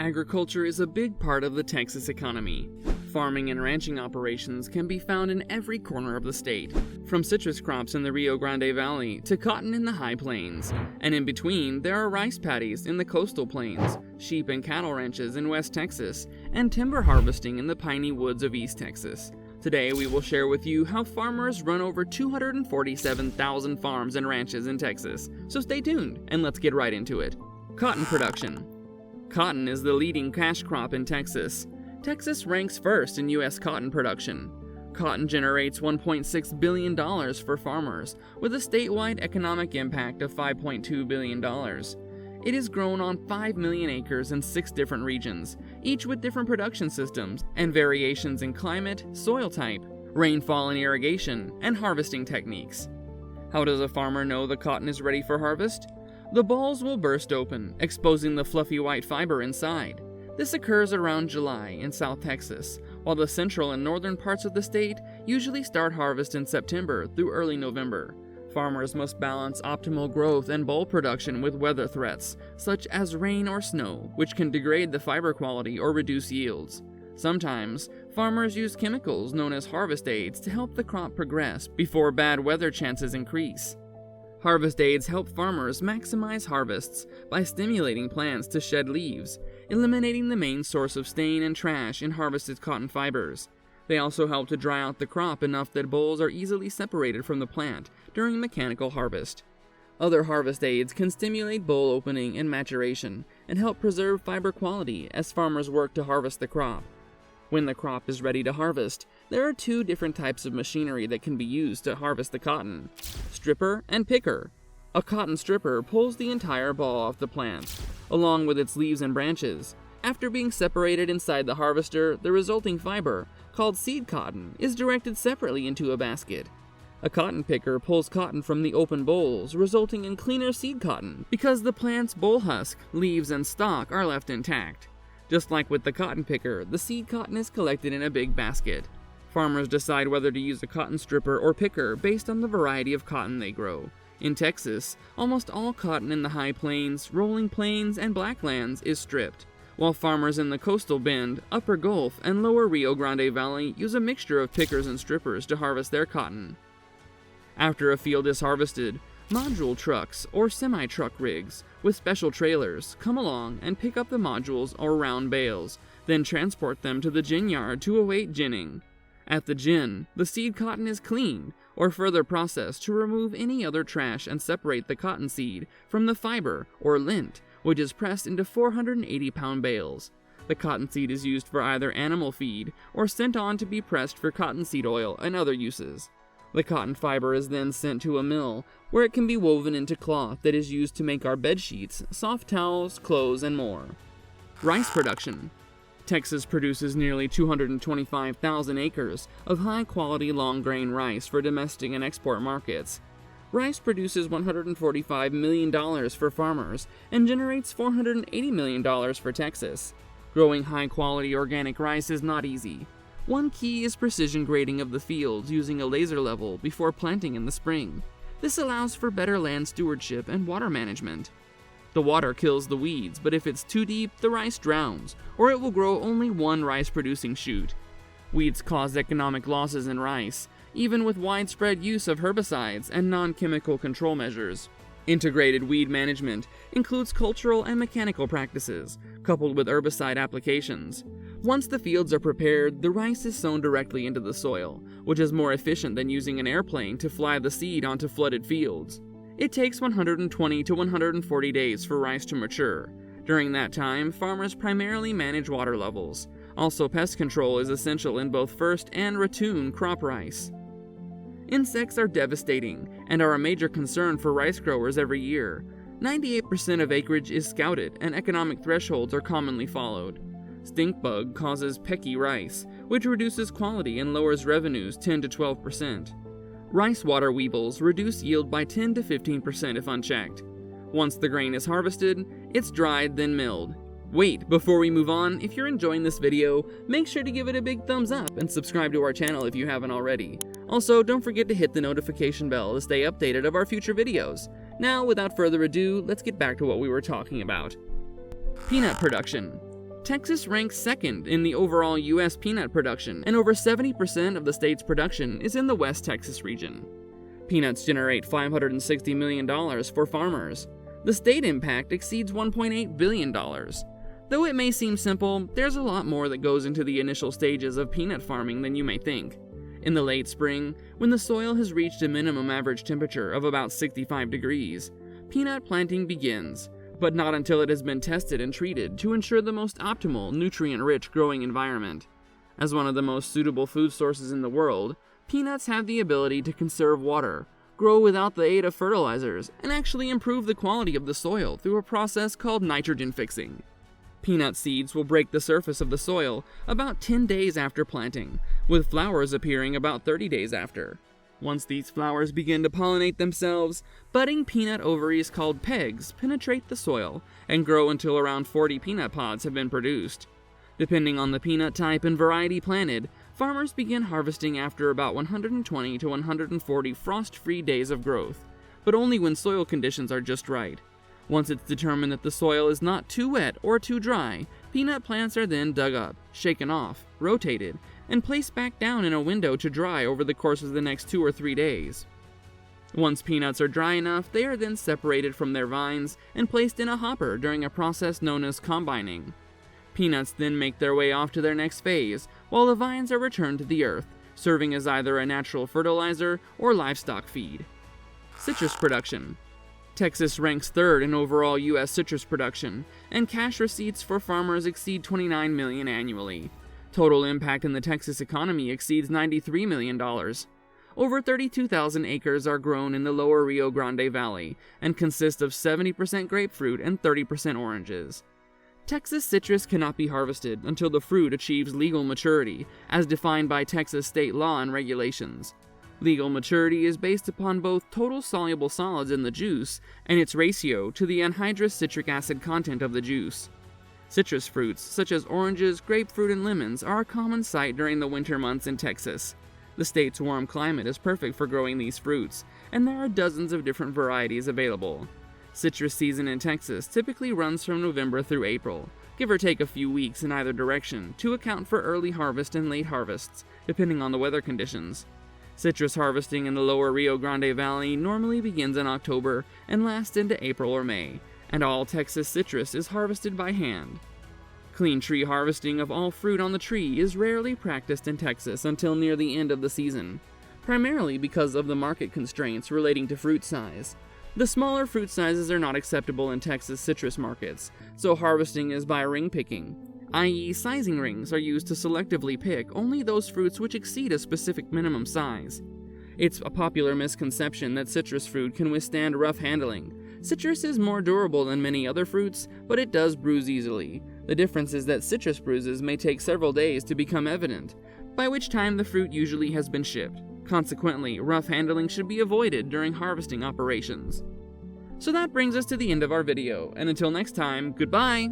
Agriculture is a big part of the Texas economy. Farming and ranching operations can be found in every corner of the state, from citrus crops in the Rio Grande Valley to cotton in the High Plains. And in between, there are rice paddies in the coastal plains, sheep and cattle ranches in West Texas, and timber harvesting in the piney woods of East Texas. Today, we will share with you how farmers run over 247,000 farms and ranches in Texas. So stay tuned, and let's get right into it. Cotton production. Cotton is the leading cash crop in Texas. Texas ranks first in U.S. cotton production. Cotton generates $1.6 billion for farmers, with a statewide economic impact of $5.2 billion. It is grown on 5 million acres in 6 different regions, each with different production systems and variations in climate, soil type, rainfall and irrigation, and harvesting techniques. How does a farmer know the cotton is ready for harvest? The balls will burst open, exposing the fluffy white fiber inside. This occurs around July in South Texas, while the central and northern parts of the state usually start harvest in September through early November. Farmers must balance optimal growth and boll production with weather threats, such as rain or snow, which can degrade the fiber quality or reduce yields. Sometimes, farmers use chemicals known as harvest aids to help the crop progress before bad weather chances increase. Harvest aids help farmers maximize harvests by stimulating plants to shed leaves, eliminating the main source of stain and trash in harvested cotton fibers. They also help to dry out the crop enough that bolls are easily separated from the plant during mechanical harvest. Other harvest aids can stimulate boll opening and maturation and help preserve fiber quality as farmers work to harvest the crop. When the crop is ready to harvest, there are 2 different types of machinery that can be used to harvest the cotton: stripper and picker. A cotton stripper pulls the entire ball off the plant, along with its leaves and branches. After being separated inside the harvester, the resulting fiber, called seed cotton, is directed separately into a basket. A cotton picker pulls cotton from the open bolls, resulting in cleaner seed cotton because the plant's boll husk, leaves, and stalk are left intact. Just like with the cotton picker, the seed cotton is collected in a big basket. Farmers decide whether to use a cotton stripper or picker based on the variety of cotton they grow. In Texas, almost all cotton in the High Plains, Rolling Plains, and Blacklands is stripped, while farmers in the Coastal Bend, Upper Gulf, and Lower Rio Grande Valley use a mixture of pickers and strippers to harvest their cotton. After a field is harvested, module trucks or semi-truck rigs with special trailers come along and pick up the modules or round bales, then transport them to the gin yard to await ginning. At the gin, the seed cotton is cleaned or further processed to remove any other trash and separate the cotton seed from the fiber or lint, which is pressed into 480-pound bales. The cottonseed is used for either animal feed or sent on to be pressed for cottonseed oil and other uses. The cotton fiber is then sent to a mill, where it can be woven into cloth that is used to make our bed sheets, soft towels, clothes, and more. Rice production. Texas produces nearly 225,000 acres of high-quality long-grain rice for domestic and export markets. Rice produces $145 million for farmers and generates $480 million for Texas. Growing high-quality organic rice is not easy. One key is precision grading of the fields using a laser level before planting in the spring. This allows for better land stewardship and water management. The water kills the weeds, but if it's too deep, the rice drowns, or it will grow only one rice-producing shoot. Weeds cause economic losses in rice, even with widespread use of herbicides and non-chemical control measures. Integrated weed management includes cultural and mechanical practices, coupled with herbicide applications. Once the fields are prepared, the rice is sown directly into the soil, which is more efficient than using an airplane to fly the seed onto flooded fields. It takes 120 to 140 days for rice to mature. During that time, farmers primarily manage water levels. Also, pest control is essential in both first and ratoon crop rice. Insects are devastating and are a major concern for rice growers every year. 98% of acreage is scouted, and economic thresholds are commonly followed. Stink bug causes pecky rice, which reduces quality and lowers revenues 10 to 12%. Rice water weevils reduce yield by 10 to 15% if unchecked. Once the grain is harvested, it's dried then milled. Wait, before we move on, if you're enjoying this video, make sure to give it a big thumbs up and subscribe to our channel if you haven't already. Also, don't forget to hit the notification bell to stay updated of our future videos. Now, without further ado, let's get back to what we were talking about. Peanut production. Texas ranks second in the overall U.S. peanut production, and over 70% of the state's production is in the West Texas region. Peanuts generate $560 million for farmers. The state impact exceeds $1.8 billion. Though it may seem simple, there's a lot more that goes into the initial stages of peanut farming than you may think. In the late spring, when the soil has reached a minimum average temperature of about 65 degrees, peanut planting begins, but not until it has been tested and treated to ensure the most optimal, nutrient-rich growing environment. As one of the most suitable food sources in the world, peanuts have the ability to conserve water, grow without the aid of fertilizers, and actually improve the quality of the soil through a process called nitrogen fixing. Peanut seeds will break the surface of the soil about 10 days after planting, with flowers appearing about 30 days after. Once these flowers begin to pollinate themselves, budding peanut ovaries called pegs penetrate the soil and grow until around 40 peanut pods have been produced. Depending on the peanut type and variety planted, farmers begin harvesting after about 120 to 140 frost-free days of growth, but only when soil conditions are just right. Once it's determined that the soil is not too wet or too dry, peanut plants are then dug up, shaken off, rotated, and placed back down in a window to dry over the course of the next 2 or 3 days. Once peanuts are dry enough, they are then separated from their vines and placed in a hopper during a process known as combining. Peanuts then make their way off to their next phase, while the vines are returned to the earth, serving as either a natural fertilizer or livestock feed. Citrus production. Texas ranks third in overall U.S. citrus production, and cash receipts for farmers exceed $29 million annually. Total impact in the Texas economy exceeds $93 million. Over 32,000 acres are grown in the lower Rio Grande Valley and consist of 70% grapefruit and 30% oranges. Texas citrus cannot be harvested until the fruit achieves legal maturity, as defined by Texas state law and regulations. Legal maturity is based upon both total soluble solids in the juice and its ratio to the anhydrous citric acid content of the juice. Citrus fruits, such as oranges, grapefruit, and lemons, are a common sight during the winter months in Texas. The state's warm climate is perfect for growing these fruits, and there are dozens of different varieties available. Citrus season in Texas typically runs from November through April, give or take a few weeks in either direction, to account for early harvest and late harvests, depending on the weather conditions. Citrus harvesting in the lower Rio Grande Valley normally begins in October and lasts into April or May, and all Texas citrus is harvested by hand. Clean tree harvesting of all fruit on the tree is rarely practiced in Texas until near the end of the season, primarily because of the market constraints relating to fruit size. The smaller fruit sizes are not acceptable in Texas citrus markets, so harvesting is by ring picking, i.e. sizing rings are used to selectively pick only those fruits which exceed a specific minimum size. It's a popular misconception that citrus fruit can withstand rough handling. Citrus is more durable than many other fruits, but it does bruise easily. The difference is that citrus bruises may take several days to become evident, by which time the fruit usually has been shipped. Consequently, rough handling should be avoided during harvesting operations. So that brings us to the end of our video, and until next time, goodbye!